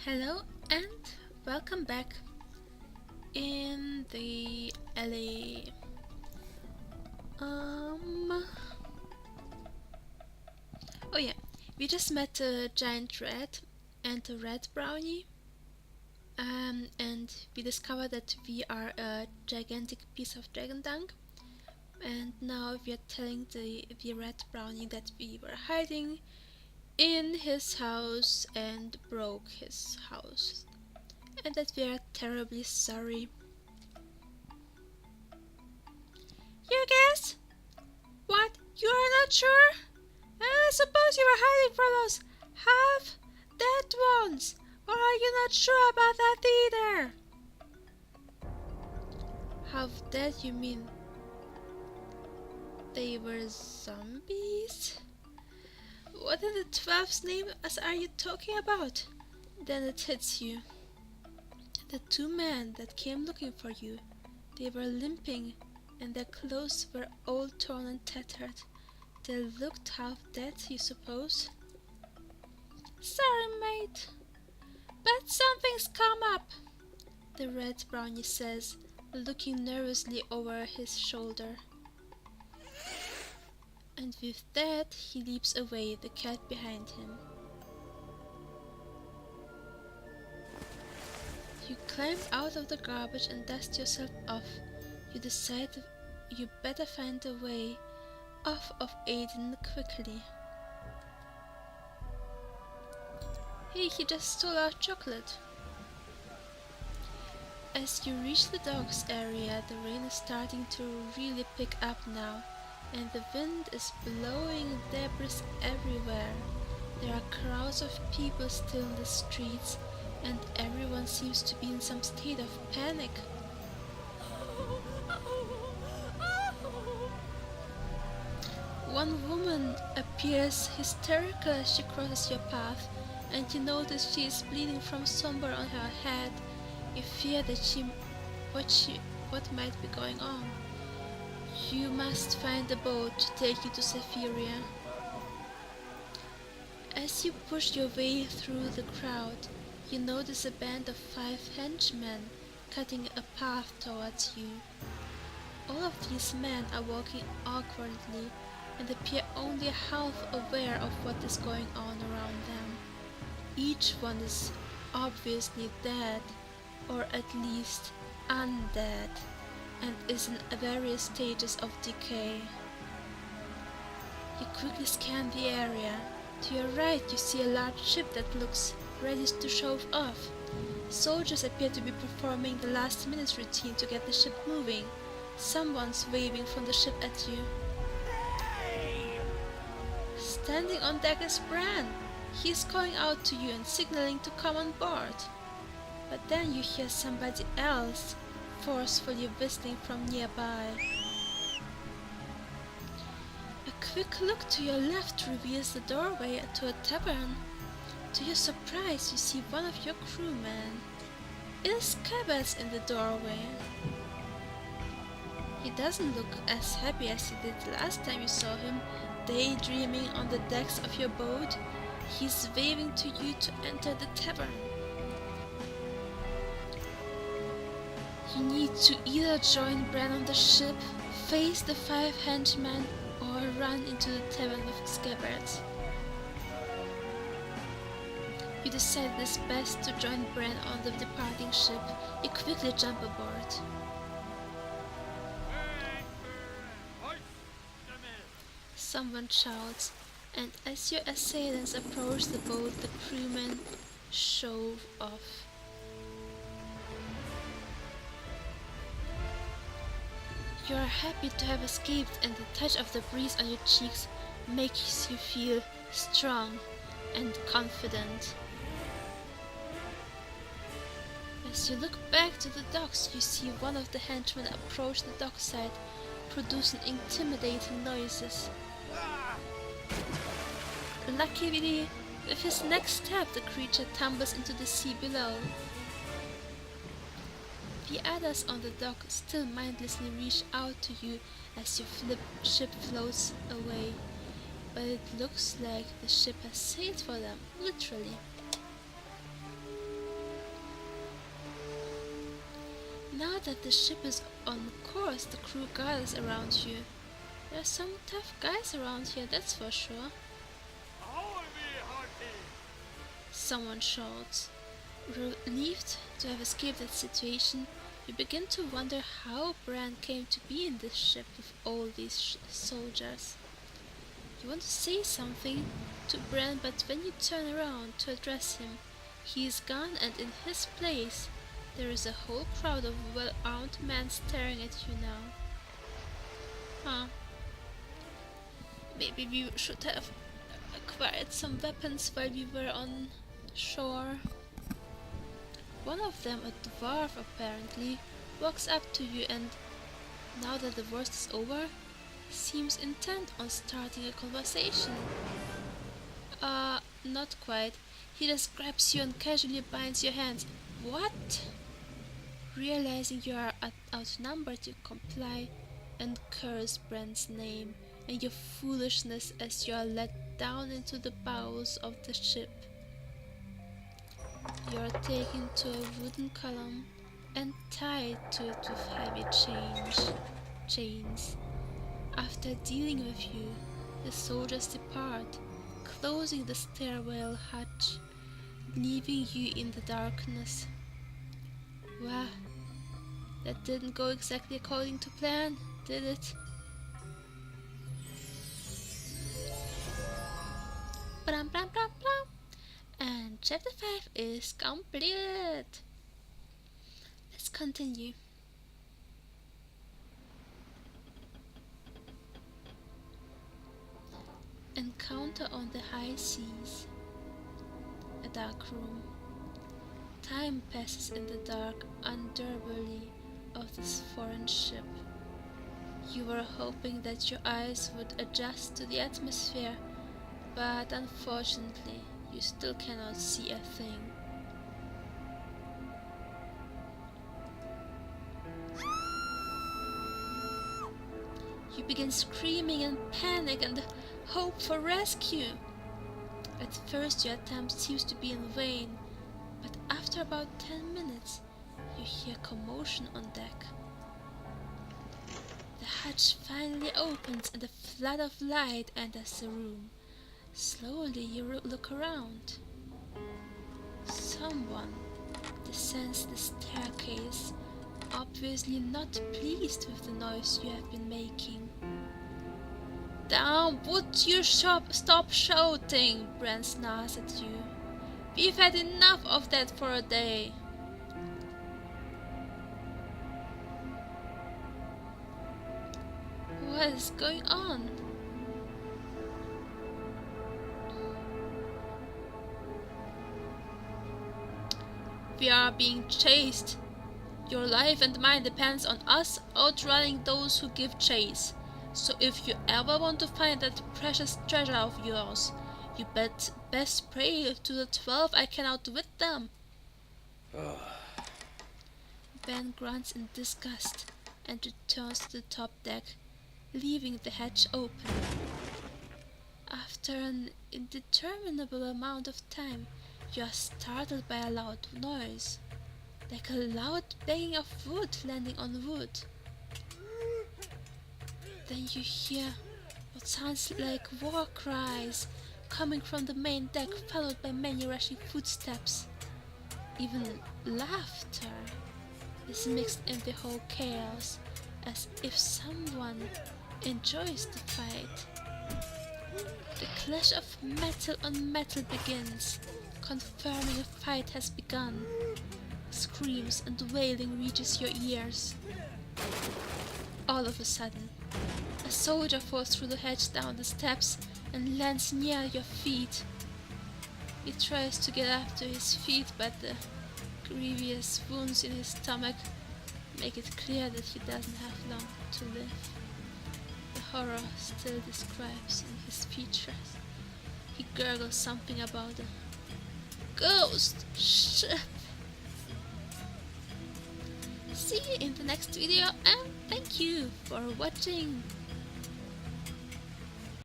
Hello and welcome back in the alley. Um. Oh yeah, we just met a giant rat and a red brownie. And we discovered that we are a gigantic piece of dragon dung. And now we are telling the red brownie that we were hiding in his house and broke his house, and that we are terribly sorry. You guess? What? You are not sure? I suppose you were hiding from us half dead ones. Or are you not sure about that either? Half dead, you mean? They were zombies? What in the 12's name are you talking about? Then it hits you. The two men that came looking for you, they were limping and their clothes were all torn and tattered. They looked half dead, you suppose? Sorry, mate, but something's come up, the red brownie says, looking nervously over his shoulder. And with that he leaps away, the cat behind him. You climb out of the garbage and dust yourself off. You decide you better find a way off of Aiden quickly. Hey, he just stole our chocolate. As you reach the docks area, the rain is starting to really pick up now, and the wind is blowing debris everywhere. There are crowds of people still in the streets, and everyone seems to be in some state of panic. One woman appears hysterical as she crosses your path, and you notice she is bleeding from somewhere on her head. You fear that what might be going on. You must find a boat to take you to Santharia. As you push your way through the crowd, you notice a band of 5 henchmen cutting a path towards you. All of these men are walking awkwardly and appear only half aware of what is going on around them. Each one is obviously dead, or at least undead, and is in various stages of decay. You quickly scan the area. To your right you see a large ship that looks ready to shove off. Soldiers appear to be performing the last-minute routine to get the ship moving. Someone's waving from the ship at you. Standing on deck is Bran. He is calling out to you and signaling to come on board. But then you hear somebody else forcefully whistling from nearby. A quick look to your left reveals the doorway to a tavern. To your surprise, you see one of your crewmen. It is Cabas in the doorway. He doesn't look as happy as he did last time you saw him, daydreaming on the decks of your boat. He's waving to you to enter the tavern. You need to either join Bran on the ship, face the 5 henchmen, or run into the tavern with scabbards. You decide it is best to join Bran on the departing ship. You quickly jump aboard. Someone shouts, and as your assailants approach the boat, the crewmen shove off. You are happy to have escaped, and the touch of the breeze on your cheeks makes you feel strong and confident. As you look back to the docks, you see one of the henchmen approach the dockside, producing intimidating noises. Luckily, with his next step, the creature tumbles into the sea below. The others on the dock still mindlessly reach out to you as your ship floats away, but it looks like the ship has sailed for them, literally. Now that the ship is on course, the crew gathers around you. There are some tough guys around here, that's for sure. Someone shouts. Relieved to have escaped that situation, you begin to wonder how Bran came to be in this ship with all these soldiers. You want to say something to Bran, but when you turn around to address him, he is gone, and in his place there is a whole crowd of well-armed men staring at you now. Huh. Maybe we should have acquired some weapons while we were on shore. One of them, a dwarf apparently, walks up to you and, now that the worst is over, seems intent on starting a conversation. Not quite. He just grabs you and casually binds your hands. What? Realizing you are outnumbered, you comply and curse Bran's name and your foolishness as you are let down into the bowels of the ship. You are taken to a wooden column and tied to it with heavy chains. After dealing with you, the soldiers depart, closing the stairwell hatch, leaving you in the darkness. Wow, that didn't go exactly according to plan, did it? Blam, blam, blam, blam. And chapter 5 is completed. Let's continue. Encounter on the high seas. A dark room. Time passes in the dark unendurably of this foreign ship. You were hoping that your eyes would adjust to the atmosphere, but unfortunately, you still cannot see a thing. You begin screaming in panic and hope for rescue. At first your attempt seems to be in vain, but after about 10 minutes you hear commotion on deck. The hatch finally opens and a flood of light enters the room. Slowly you look around. Someone descends the staircase, obviously not pleased with the noise you have been making. Down, would you stop shouting? Bran snarls at you. We've had enough of that for a day. What is going on? We are being chased. Your life and mine depends on us outrunning those who give chase. So if you ever want to find that precious treasure of yours, you best pray to the 12 I can outwit them. Ben grunts in disgust and returns to the top deck, leaving the hatch open. After an indeterminable amount of time, you are startled by a loud noise, like a loud banging of wood landing on wood. Then you hear what sounds like war cries coming from the main deck, followed by many rushing footsteps. Even laughter is mixed in the whole chaos, as if someone enjoys the fight. The clash of metal on metal begins, confirming a fight has begun. Screams and wailing reaches your ears. All of a sudden, a soldier falls through the hatch down the steps and lands near your feet. He tries to get up to his feet, but the grievous wounds in his stomach make it clear that he doesn't have long to live. The horror still describes in his features. He gurgles something about a ghost ship. See you in the next video, and thank you for watching.